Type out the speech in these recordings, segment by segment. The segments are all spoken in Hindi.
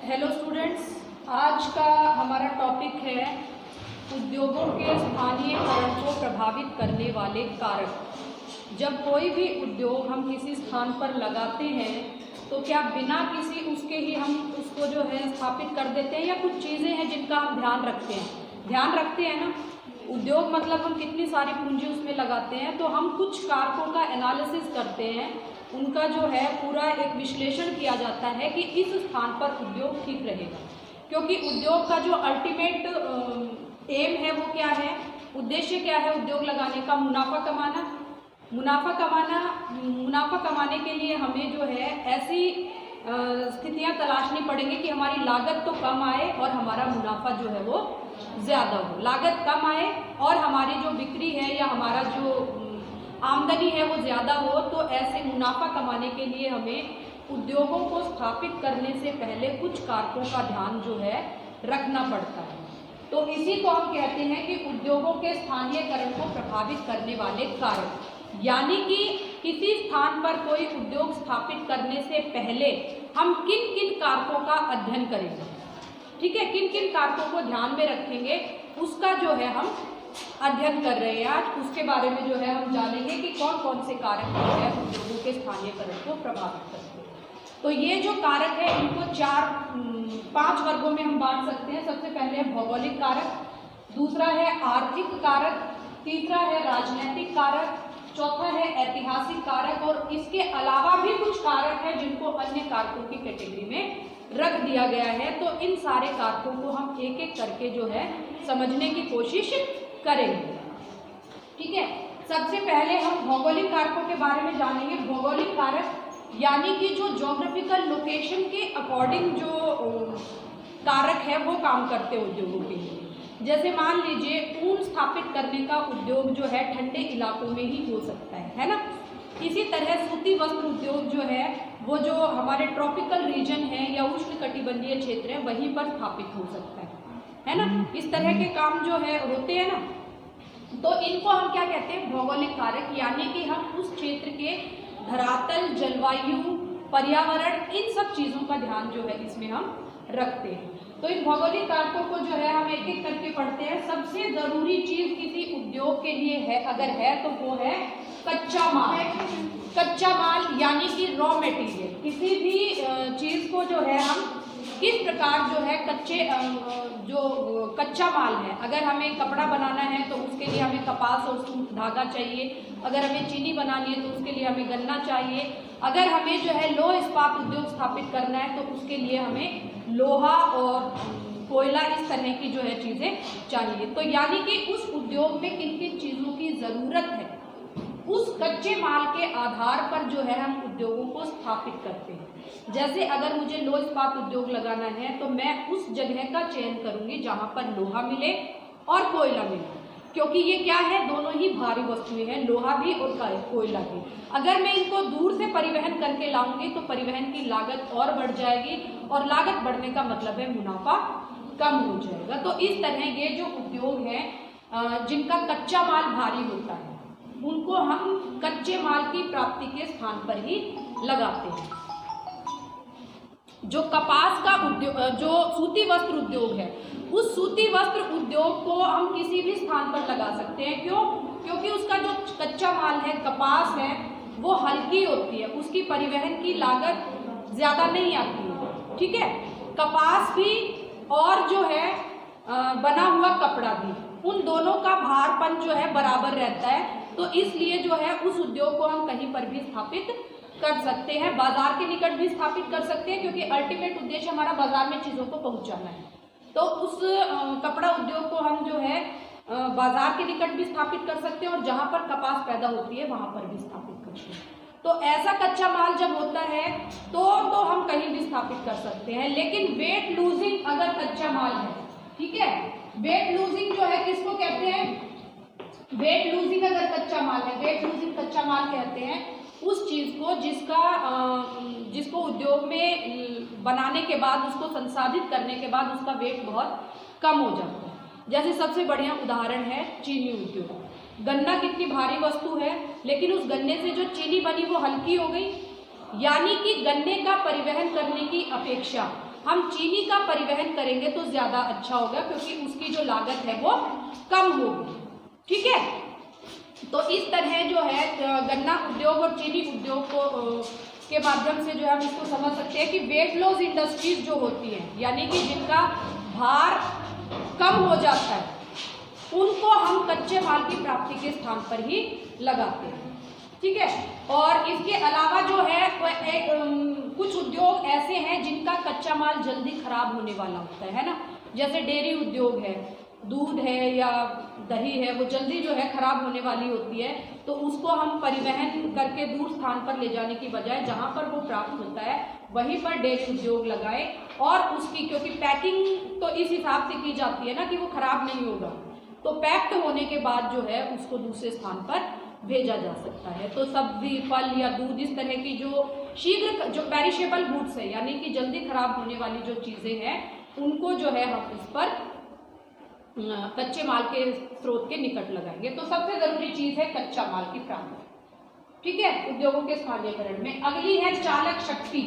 हेलो स्टूडेंट्स, आज का हमारा टॉपिक है उद्योगों के स्थानीयकरण को प्रभावित करने वाले कारक। जब कोई भी उद्योग हम किसी स्थान पर लगाते हैं तो क्या बिना किसी उसके ही हम उसको जो है स्थापित कर देते हैं, या कुछ चीज़ें हैं जिनका हम ध्यान रखते हैं ना। उद्योग मतलब हम कितनी सारी पूंजी उसमें लगाते हैं, तो हम कुछ कारकों का एनालिसिस करते हैं, उनका जो है पूरा एक विश्लेषण किया जाता है कि इस स्थान पर उद्योग ठीक रहेगा। क्योंकि उद्योग का जो अल्टीमेट एम है वो क्या है, उद्देश्य क्या है उद्योग लगाने का? मुनाफा कमाने के लिए हमें जो है ऐसी स्थितियां तलाशनी पड़ेंगी कि हमारी लागत तो कम आए और हमारा मुनाफा जो है वो ज़्यादा हो। लागत कम आए और हमारी जो बिक्री है या हमारा जो आमदनी है वो ज़्यादा हो। तो ऐसे मुनाफा कमाने के लिए हमें उद्योगों को स्थापित करने से पहले कुछ कारकों का ध्यान जो है रखना पड़ता है। तो इसी को हम कहते हैं कि उद्योगों के स्थानीयकरण को प्रभावित करने वाले कारक। यानी कि किसी स्थान पर कोई उद्योग स्थापित करने से पहले हम किन किन कारकों का अध्ययन करेंगे, ठीक है, किन किन कारकों को ध्यान में रखेंगे, उसका जो है हम अध्ययन कर रहे हैं आज। उसके बारे में जो है हम जानेंगे कि कौन कौन से कारक जो है उद्योगों के स्थानीयकरण को प्रभावित करते हैं। तो ये जो कारक है इनको 5 वर्गों में हम बांट सकते हैं। सबसे पहले है भौगोलिक कारक, दूसरा है आर्थिक कारक, तीसरा है राजनीतिक कारक, चौथा है ऐतिहासिक कारक, और इसके अलावा भी कुछ कारक हैं जिनको अन्य कारकों की कैटेगरी में रख दिया गया है। तो इन सारे कारकों को हम एक एक करके जो है समझने की कोशिश करेंगे, ठीक है। सबसे पहले हम भौगोलिक कारकों के बारे में जानेंगे। भौगोलिक कारक यानी कि जो ज्योग्राफिकल लोकेशन के अकॉर्डिंग जो कारक है वो काम करते हैं उद्योगों के लिए। जैसे मान लीजिए ऊन स्थापित करने का उद्योग जो है ठंडे इलाकों में ही हो सकता है ना। इसी तरह सूती वस्त्र उद्योग जो है वो जो हमारे ट्रॉपिकल रीजन है या उष्णकटिबंधीय क्षेत्र है वहीं पर स्थापित हो सकता है ना। इस तरह के काम जो है होते हैं ना, तो इनको हम क्या कहते हैं, भौगोलिक कारक। यानी कि हम उस क्षेत्र के धरातल, जलवायु, पर्यावरण, इन सब चीज़ों का ध्यान जो है इसमें हम रखते हैं। तो इन भौगोलिक कारकों को जो है हम एक एक करके पढ़ते हैं। सबसे ज़रूरी चीज़ किसी उद्योग के लिए है, अगर है तो वो है कच्चा माल। कच्चा माल यानी कि रॉ मटेरियल। किसी भी चीज़ को जो है हम किस प्रकार जो है जो कच्चा माल है, अगर हमें कपड़ा बनाना है तो उसके लिए हमें कपास और सूत धागा चाहिए, अगर हमें चीनी बनानी है तो उसके लिए हमें गन्ना चाहिए, अगर हमें जो है लोह इस्पात उद्योग स्थापित करना है तो उसके लिए हमें लोहा और कोयला, इस तरह की जो है चीज़ें चाहिए। तो यानी कि उस उद्योग में किन किन चीज़ों की ज़रूरत है, उस कच्चे माल के आधार पर जो है हम उद्योगों को स्थापित करते हैं। जैसे अगर मुझे लोह इस्पात उद्योग लगाना है तो मैं उस जगह का चयन करूंगी जहां पर लोहा मिले और कोयला मिले, क्योंकि ये क्या है, दोनों ही भारी वस्तुएं हैं, लोहा भी और कोयला भी। अगर मैं इनको दूर से परिवहन करके लाऊंगी तो परिवहन की लागत और बढ़ जाएगी, और लागत बढ़ने का मतलब है मुनाफा कम हो जाएगा। तो इस तरह ये जो उद्योग हैं जिनका कच्चा माल भारी होता है उनको हम कच्चे माल की प्राप्ति के स्थान पर ही लगाते हैं। जो कपास का उद्योग, जो सूती वस्त्र उद्योग है, उस सूती वस्त्र उद्योग को हम किसी भी स्थान पर लगा सकते हैं। क्यों? क्योंकि उसका जो कच्चा माल है, कपास है, वो हल्की होती है, उसकी परिवहन की लागत ज़्यादा नहीं आती है, ठीक है। कपास भी और जो है बना हुआ कपड़ा भी, उन दोनों का भारपन जो है बराबर रहता है। तो इसलिए जो है उस उद्योग को हम कहीं पर भी स्थापित कर सकते हैं, बाजार के निकट भी स्थापित कर सकते हैं, क्योंकि अल्टीमेट उद्देश्य हमारा बाजार में चीज़ों को पहुंचाना है। तो उस कपड़ा उद्योग को हम जो है बाजार के निकट भी स्थापित कर सकते हैं, और जहां पर कपास पैदा होती है वहां पर भी स्थापित करते हैं। तो ऐसा कच्चा माल जब होता है तो हम कहीं भी स्थापित कर सकते हैं। लेकिन वेट लूजिंग अगर कच्चा माल है, ठीक है, वेट लूजिंग जो है किसको कहते हैं, वेट लूजिंग अगर कच्चा माल है, वेट लूजिंग कच्चा माल कहते हैं उस चीज़ को जिसको उद्योग में बनाने के बाद, उसको संसाधित करने के बाद उसका वेट बहुत कम हो जाता है। जैसे सबसे बढ़िया उदाहरण है चीनी उद्योग। गन्ना कितनी भारी वस्तु है, लेकिन उस गन्ने से जो चीनी बनी वो हल्की हो गई, यानी कि गन्ने का परिवहन करने की अपेक्षा हम चीनी का परिवहन करेंगे तो ज्यादा अच्छा होगा, क्योंकि उसकी जो लागत है वो कम होगी। ठीक है, तो इस तरह जो है गन्ना उद्योग और चीनी उद्योग को के माध्यम से जो है हम इसको समझ सकते हैं कि वेट लॉस इंडस्ट्रीज जो होती हैं, यानी कि जिनका भार कम हो जाता है, उनको हम कच्चे माल की प्राप्ति के स्थान पर ही लगाते हैं। ठीक है, और इसके अलावा जो है कुछ उद्योग ऐसे हैं जिनका कच्चा माल जल्दी खराब होने वाला होता है ना, जैसे डेयरी उद्योग है, दूध है या दही है, वो जल्दी जो है खराब होने वाली होती है, तो उसको हम परिवहन करके दूर स्थान पर ले जाने की बजाय जहाँ पर वो प्राप्त होता है वहीं पर डेयरी उद्योग लगाए, और उसकी क्योंकि पैकिंग तो इस हिसाब से की जाती है ना कि वो खराब नहीं होगा, तो पैक्ड होने के बाद जो है उसको दूसरे स्थान पर भेजा जा सकता है। तो सब्जी, फल या दूध, इस तरह की जो शीघ्र जो पेरिशेबल गुड्स है, यानी कि जल्दी खराब होने वाली जो चीज़ें हैं, उनको जो है हम इस पर कच्चे माल के स्रोत के निकट लगाएंगे। तो सबसे जरूरी चीज है कच्चा माल की प्राप्ति। ठीक है, उद्योगों के स्थानीयकरण में अगली है चालक शक्ति।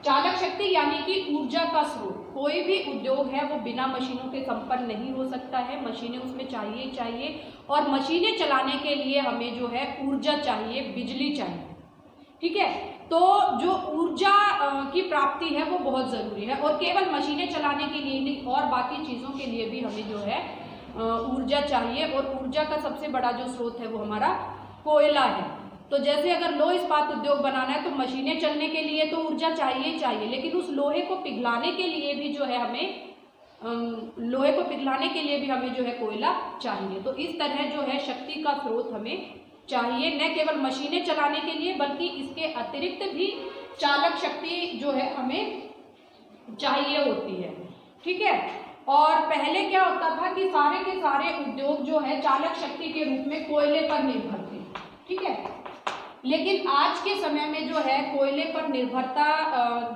चालक शक्ति यानी कि ऊर्जा का स्रोत। कोई भी उद्योग है वो बिना मशीनों के संपन्न नहीं हो सकता है, मशीनें उसमें चाहिए चाहिए, और मशीनें चलाने के लिए हमें जो है ऊर्जा चाहिए, बिजली चाहिए। ठीक है, तो जो ऊर्जा की प्राप्ति है वो बहुत ज़रूरी है, और केवल मशीनें चलाने के लिए नहीं और बाकी चीज़ों के लिए भी हमें जो है ऊर्जा चाहिए, और ऊर्जा का सबसे बड़ा जो स्रोत है वो हमारा कोयला है। तो जैसे अगर लोह इस्पात उद्योग बनाना है तो मशीनें चलने के लिए तो ऊर्जा चाहिए ही चाहिए, लेकिन उस लोहे को पिघलाने के लिए भी जो है हमें लोहे को पिघलाने के लिए भी हमें जो है कोयला चाहिए। तो इस तरह जो है शक्ति का स्रोत हमें चाहिए, न केवल मशीनें चलाने के लिए बल्कि इसके अतिरिक्त भी चालक शक्ति जो है हमें चाहिए होती है। ठीक है, और पहले क्या होता था कि सारे के सारे उद्योग जो है चालक शक्ति के रूप में कोयले पर निर्भर थे। ठीक है, लेकिन आज के समय में जो है कोयले पर निर्भरता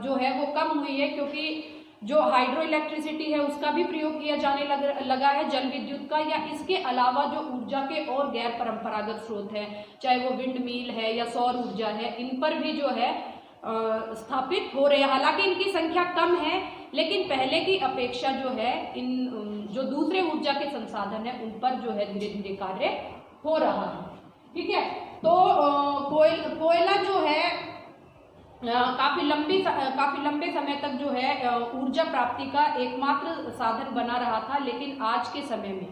जो है वो कम हुई है, क्योंकि जो हाइड्रो इलेक्ट्रिसिटी है उसका भी प्रयोग किया जाने लगा है, जल विद्युत का, या इसके अलावा जो ऊर्जा के और गैर परंपरागत स्रोत हैं, चाहे वो विंड मिल है या सौर ऊर्जा है, इन पर भी जो है स्थापित हो रहे हैं। हालांकि इनकी संख्या कम है, लेकिन पहले की अपेक्षा जो है इन जो दूसरे ऊर्जा के संसाधन है उन पर जो है धीरे धीरे कार्य हो रहा है। ठीक है, तो कोयला जो है काफी लंबे समय तक जो है ऊर्जा प्राप्ति का एकमात्र साधन बना रहा था, लेकिन आज के समय में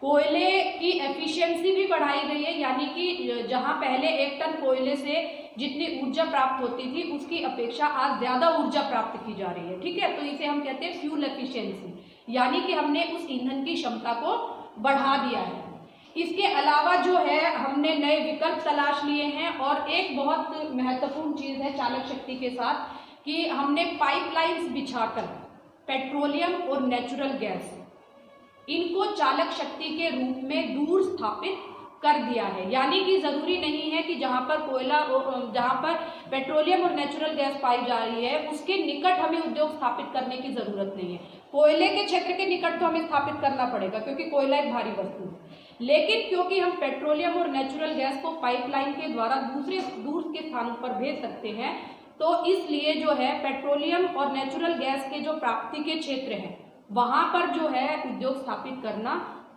कोयले की एफिशिएंसी भी बढ़ाई गई है, यानी कि जहां पहले 1 टन कोयले से जितनी ऊर्जा प्राप्त होती थी उसकी अपेक्षा आज ज्यादा ऊर्जा प्राप्त की जा रही है। ठीक है, तो इसे हम कहते हैं फ्यूल एफिशिएंसी, यानी कि हमने उस ईंधन की क्षमता को बढ़ा दिया है। इसके अलावा जो है हमने नए विकल्प तलाश लिए हैं, और एक बहुत महत्वपूर्ण चीज है चालक शक्ति के साथ कि हमने पाइपलाइंस बिछाकर पेट्रोलियम और नेचुरल गैस इनको चालक शक्ति के रूप में दूर स्थापित कर दिया है। यानी कि जरूरी नहीं है कि जहां पर पेट्रोलियम और नेचुरल गैस पाई जा रही है उसके निकट हमें उद्योग स्थापित करने की जरूरत नहीं है। कोयले के क्षेत्र के निकट तो हमें स्थापित करना पड़ेगा क्योंकि कोयला एक भारी वस्तु है, लेकिन क्योंकि हम पेट्रोलियम और नेचुरल गैस को पाइपलाइन के द्वारा दूर के स्थानों पर भेज सकते हैं, तो इसलिए जो है पेट्रोलियम और नेचुरल गैस के जो प्राप्ति के क्षेत्र हैं वहां पर जो है उद्योग स्थापित करना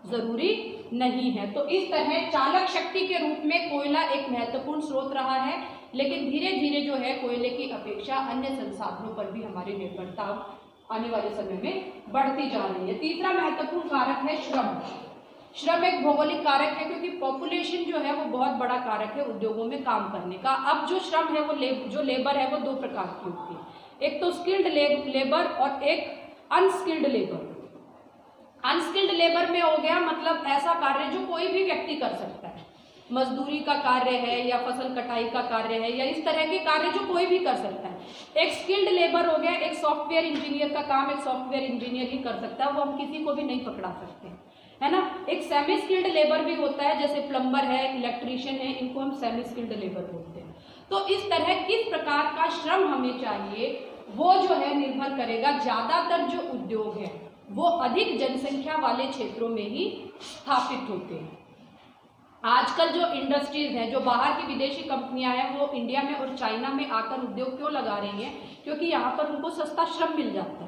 जरूरी नहीं है। तो इस तरह चालक शक्ति के रूप में कोयला एक महत्वपूर्ण स्रोत रहा है, लेकिन धीरे धीरे जो है कोयले की अपेक्षा अन्य संसाधनों पर भी हमारी निर्भरता आने वाले समय में बढ़ती जा रही है। तीसरा महत्वपूर्ण कारक है श्रम। श्रम एक भौगोलिक कारक है क्योंकि पॉपुलेशन जो है वो बहुत बड़ा कारक है उद्योगों में काम करने का। अब जो श्रम है वो जो लेबर है वो 2 प्रकार की होती है, एक तो स्किल्ड लेबर और एक अनस्किल्ड लेबर। अनस्किल्ड लेबर में हो गया मतलब ऐसा कार्य जो कोई भी व्यक्ति कर सकता है, मजदूरी का कार्य है या फसल कटाई का कार्य है या इस तरह के कार्य जो कोई भी कर सकता है। एक स्किल्ड लेबर हो गया, एक सॉफ्टवेयर इंजीनियर का काम एक सॉफ्टवेयर इंजीनियर ही कर सकता है, वो हम किसी को भी नहीं पकड़ा सकते, है ना। एक सेमी स्किल्ड लेबर भी होता है, जैसे प्लम्बर है, इलेक्ट्रीशियन है, इनको हम सेमी स्किल्ड लेबर बोलते हैं। तो इस तरह किस प्रकार का श्रम हमें चाहिए वो जो है निर्भर करेगा। ज्यादातर जो उद्योग है वो अधिक जनसंख्या वाले क्षेत्रों में ही स्थापित होते हैं। आजकल जो इंडस्ट्रीज हैं, जो बाहर की विदेशी कंपनियां हैं, वो इंडिया में और चाइना में आकर उद्योग क्यों लगा रही हैं? क्योंकि यहाँ पर उनको सस्ता श्रम मिल जाता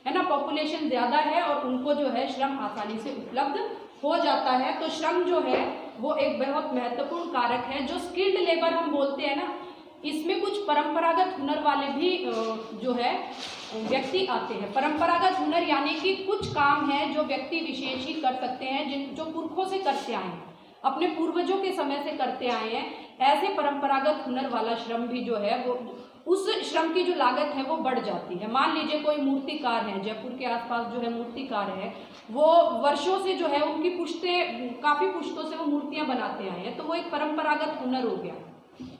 है ना, पॉपुलेशन ज़्यादा है और उनको जो है श्रम आसानी से उपलब्ध हो जाता है। तो श्रम जो है वो एक बहुत महत्वपूर्ण कारक है। जो स्किल्ड लेबर हम बोलते हैं ना, इसमें कुछ परंपरागत हुनर वाले भी जो है व्यक्ति आते हैं। परंपरागत हुनर यानी कि कुछ काम है जो व्यक्ति विशेष ही कर सकते हैं, जो पुरखों से करते आए हैं, अपने पूर्वजों के समय से करते आए हैं। ऐसे परंपरागत हुनर वाला श्रम भी जो है वो, उस श्रम की जो लागत है वो बढ़ जाती है। मान लीजिए कोई मूर्तिकार है, जयपुर के आसपास जो है मूर्तिकार है, वो वर्षों से जो है उनकी काफी पुश्तों से वो मूर्तियां बनाते आए हैं, तो वो एक परंपरागत हुनर हो गया।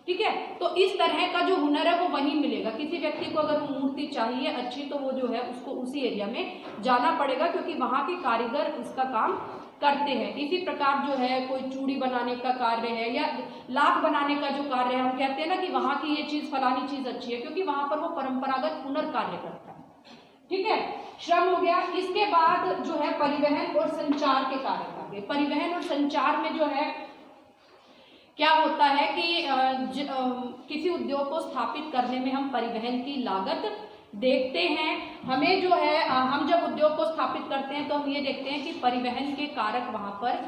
ठीक है, तो इस तरह का जो हुनर है वो वहीं मिलेगा। किसी व्यक्ति को अगर मूर्ति चाहिए अच्छी, तो वो जो है उसको उसी एरिया में जाना पड़ेगा, क्योंकि वहाँ के कारीगर इसका काम करते हैं। इसी प्रकार जो है कोई चूड़ी बनाने का कार्य है या लाख बनाने का जो कार्य है, हम कहते हैं ना कि वहाँ की ये चीज फलानी चीज अच्छी है, क्योंकि वहाँ पर वो परंपरागत हुनर कार्य करता है। ठीक है, श्रम हो गया। इसके बाद जो है परिवहन और संचार के कार्य आ गए। परिवहन और संचार में जो है क्या होता है कि किसी उद्योग को स्थापित करने में हम परिवहन की लागत देखते हैं। हमें जो है हम जब उद्योग को स्थापित करते हैं तो हम ये देखते हैं कि परिवहन के कारक वहाँ पर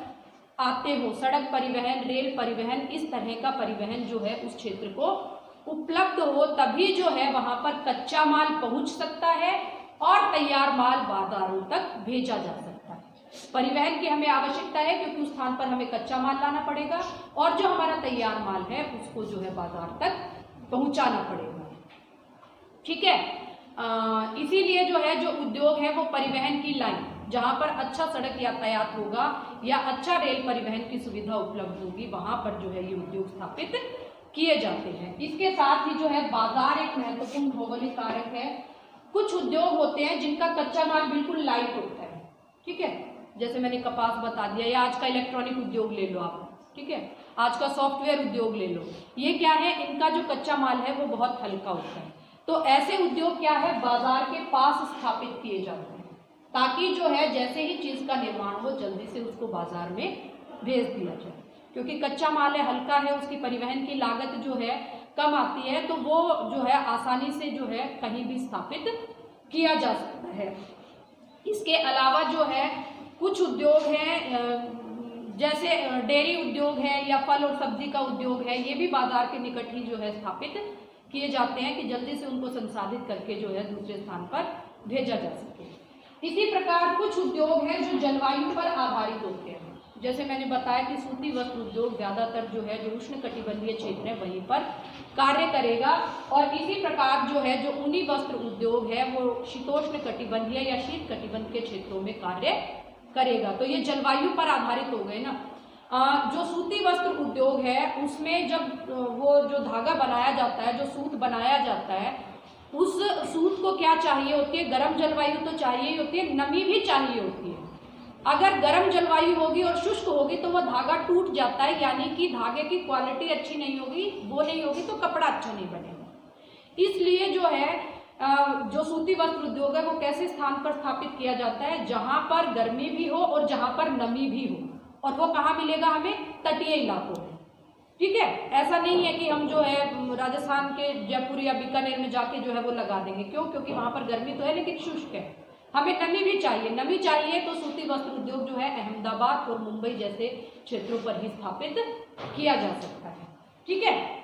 आते हो। सड़क परिवहन, रेल परिवहन, इस तरह का परिवहन जो है उस क्षेत्र को उपलब्ध हो, तभी जो है वहाँ पर कच्चा माल पहुँच सकता है और तैयार माल बाजारों तक भेजा जा सकता है। परिवहन की हमें आवश्यकता है क्योंकि उस स्थान पर हमें कच्चा माल लाना पड़ेगा और जो हमारा तैयार माल है उसको जो है बाजार तक पहुंचाना पड़ेगा। ठीक है, इसीलिए जो है जो उद्योग है वो परिवहन की लाइन, जहां पर अच्छा सड़क यातायात होगा या अच्छा रेल परिवहन की सुविधा उपलब्ध होगी, वहां पर जो है ये उद्योग स्थापित किए जाते हैं। इसके साथ ही जो है बाजार एक महत्वपूर्ण भौगोलिक कारक है। कुछ उद्योग होते हैं जिनका कच्चा माल बिल्कुल लाइट होता है। ठीक है, जैसे मैंने कपास बता दिया, या आज का इलेक्ट्रॉनिक उद्योग ले लो आप। ठीक है, आज का सॉफ्टवेयर उद्योग ले लो। ये क्या है, इनका जो कच्चा माल है वो बहुत हल्का होता है। तो ऐसे उद्योग क्या है, बाजार के पास स्थापित किए जाते हैं, ताकि जो है जैसे ही चीज का निर्माण हो जल्दी से उसको बाजार में भेज दिया जाए। क्योंकि कच्चा माल है, हल्का है, उसकी परिवहन की लागत जो है कम आती है, तो वो जो है आसानी से जो है कहीं भी स्थापित किया जा सकता है। इसके अलावा जो है कुछ उद्योग हैं, जैसे डेयरी उद्योग है या फल और सब्जी का उद्योग है, ये भी बाजार के निकट ही जो है स्थापित किए जाते हैं कि जल्दी से उनको संसाधित करके जो है दूसरे स्थान पर भेजा जा सके। इसी प्रकार कुछ उद्योग हैं जो जलवायु पर आधारित होते हैं। जैसे मैंने बताया कि सूती वस्त्र उद्योग ज्यादातर जो है जो उष्ण कटिबंधीय क्षेत्र है वहीं पर कार्य करेगा, और इसी प्रकार जो है जो ऊनी वस्त्र उद्योग है वो शीतोष्ण कटिबंधीय या शीत कटिबंध के क्षेत्रों में कार्य करेगा। तो ये जलवायु पर आधारित हो गए ना। जो सूती वस्त्र उद्योग है उसमें जब वो जो धागा बनाया जाता है, जो सूत बनाया जाता है, उस सूत को क्या चाहिए होती है, गर्म जलवायु तो चाहिए ही होती है, नमी भी चाहिए होती है। अगर गर्म जलवायु होगी और शुष्क होगी तो वह धागा टूट जाता है, यानी कि धागे की क्वालिटी अच्छी नहीं होगी, वो नहीं होगी तो कपड़ा अच्छा नहीं बनेगा। इसलिए जो है जो सूती वस्त्र उद्योग है वो कैसे स्थान पर स्थापित किया जाता है, जहां पर गर्मी भी हो और जहां पर नमी भी हो, और वो कहाँ मिलेगा हमें, तटीय इलाकों में। ठीक है, ऐसा नहीं है कि हम जो है राजस्थान के जयपुर या बीकानेर में जाके जो है वो लगा देंगे। क्यों? क्योंकि वहां पर गर्मी तो है लेकिन शुष्क है, हमें नमी भी चाहिए। नमी चाहिए तो सूती वस्त्र उद्योग जो है अहमदाबाद और मुंबई जैसे क्षेत्रों पर ही स्थापित किया जा सकता है। ठीक है,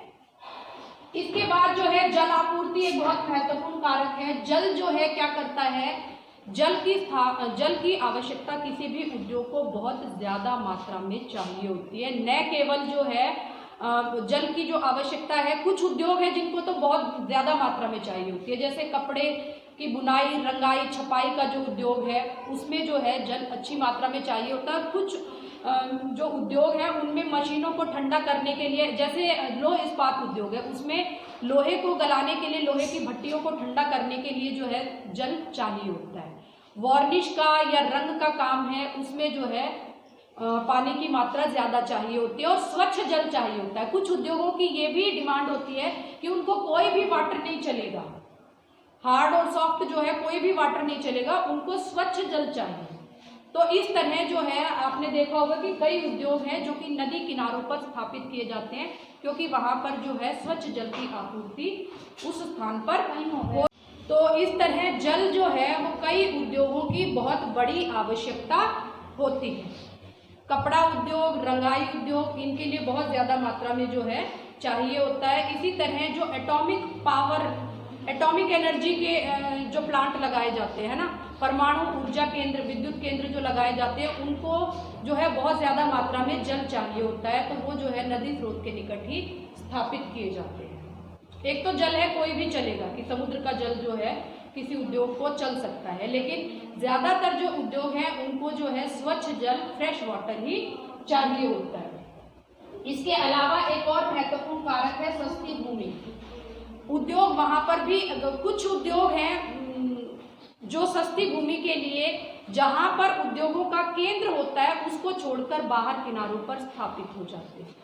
इसके बाद जो है जल आपूर्ति एक बहुत महत्वपूर्ण कारक है। जल जो है क्या करता है, जल की आवश्यकता किसी भी उद्योग को बहुत ज्यादा मात्रा में चाहिए होती है। न केवल जो है जल की जो आवश्यकता है, कुछ उद्योग है जिनको तो बहुत ज्यादा मात्रा में चाहिए होती है। जैसे कपड़े की बुनाई, रंगाई, छपाई का जो उद्योग है उसमें जो है जल अच्छी मात्रा में चाहिए होता है। कुछ जो उद्योग है उनमें मशीनों को ठंडा करने के लिए, जैसे लोह इस्पात उद्योग है, उसमें लोहे को गलाने के लिए, लोहे की भट्टियों को ठंडा करने के लिए जो है जल चाहिए होता है। वार्निश का या रंग का काम है, उसमें जो है पानी की मात्रा ज्यादा चाहिए होती है और स्वच्छ जल चाहिए होता है। कुछ उद्योगों की ये भी डिमांड होती है कि उनको कोई भी वाटर नहीं चलेगा, हार्ड और सॉफ्ट जो है कोई भी वाटर नहीं चलेगा, उनको स्वच्छ जल चाहिए। तो इस तरह जो है आपने देखा होगा कि कई उद्योग हैं जो कि नदी किनारों पर स्थापित किए जाते हैं, क्योंकि वहां पर जो है स्वच्छ जल की आपूर्ति उस स्थान पर हो। तो इस तरह जल जो है वो कई उद्योगों की बहुत बड़ी आवश्यकता होती है। कपड़ा उद्योग, रंगाई उद्योग, इनके लिए बहुत ज़्यादा मात्रा में जो है चाहिए होता है। इसी तरह जो एटॉमिक एनर्जी के जो प्लांट लगाए जाते हैं ना, परमाणु ऊर्जा केंद्र, विद्युत केंद्र जो लगाए जाते हैं, उनको जो है बहुत ज़्यादा मात्रा में जल चाहिए होता है, तो वो जो है नदी स्रोत के निकट ही स्थापित किए जाते हैं। एक तो जल है कोई भी चलेगा, कि समुद्र का जल जो है किसी उद्योग को चल सकता है, लेकिन ज़्यादातर जो उद्योग हैं उनको जो है स्वच्छ जल, फ्रेश वाटर ही चाहिए होता है। इसके अलावा एक और महत्वपूर्ण कारक है सस्ती भूमि। उद्योग वहां पर भी कुछ उद्योग हैं जो सस्ती भूमि के लिए, जहां पर उद्योगों का केंद्र होता है, उसको छोड़कर बाहर किनारों पर स्थापित हो जाते हैं।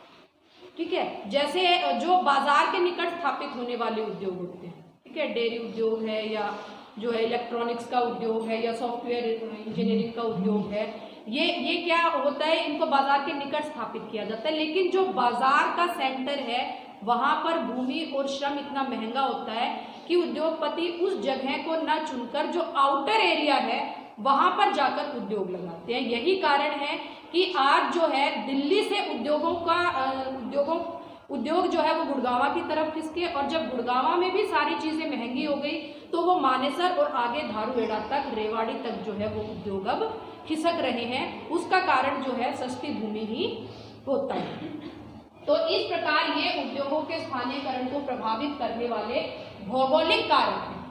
ठीक है, जैसे जो बाजार के निकट स्थापित होने वाले उद्योग होते हैं, ठीक है, डेयरी उद्योग है, या जो है इलेक्ट्रॉनिक्स का उद्योग है, या सॉफ्टवेयर इंजीनियरिंग का उद्योग है, ये क्या होता है, इनको बाजार के निकट स्थापित किया जाता है। लेकिन जो बाजार का सेंटर है वहां पर भूमि और श्रम इतना महंगा होता है कि उद्योगपति उस जगह को न चुनकर जो आउटर एरिया है वहां पर जाकर उद्योग लगाते हैं। यही कारण है कि आज जो है दिल्ली से उद्योग जो है वो गुड़गांव की तरफ खिसके, और जब गुड़गांव में भी सारी चीजें महंगी हो गई तो वो मानेसर और आगे धारूहेड़ा तक, रेवाड़ी तक जो है वो उद्योग अब खिसक रहे हैं। उसका कारण जो है सस्ती भूमि ही होता है। तो इस प्रकार ये उद्योगों के स्थानीयकरण को प्रभावित करने वाले भौगोलिक कारक हैं।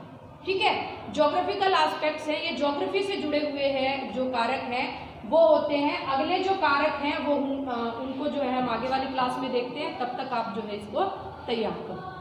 ठीक है, ज्योग्राफिकल एस्पेक्ट्स हैं, ये ज्योग्राफी से जुड़े हुए हैं जो कारक हैं वो होते हैं। अगले जो कारक हैं वो उनको जो है हम आगे वाली क्लास में देखते हैं। तब तक आप जो है इसको तैयार करो।